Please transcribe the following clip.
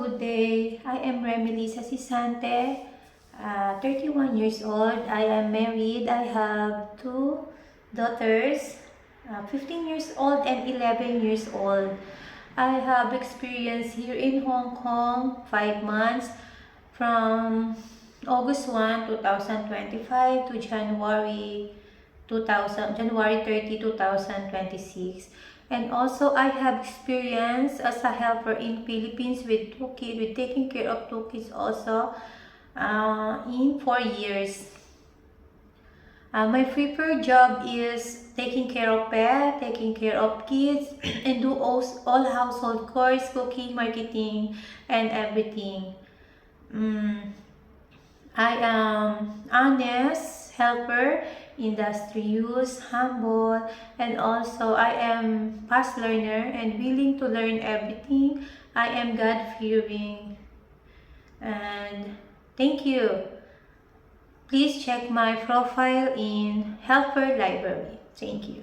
good day. I am Remilisa Sisante, 31 years old. I am married. I have two daughters, 15 years old and 11 years old. I have experience here in Hong Kong 5 months from August 1, 2025 to January 30, 2026. And also I have experience as a helper in Philippines with two kids, with taking care of two kids also in 4 years. My preferred job is taking care of pets, taking care of kids, and do all household chores, cooking, marketing, and everything. I am honest, helper, industrious, humble, and also I am fast learner and willing to learn everything. I am God-fearing. And thank you. Please check my profile in Helper Library. Thank you.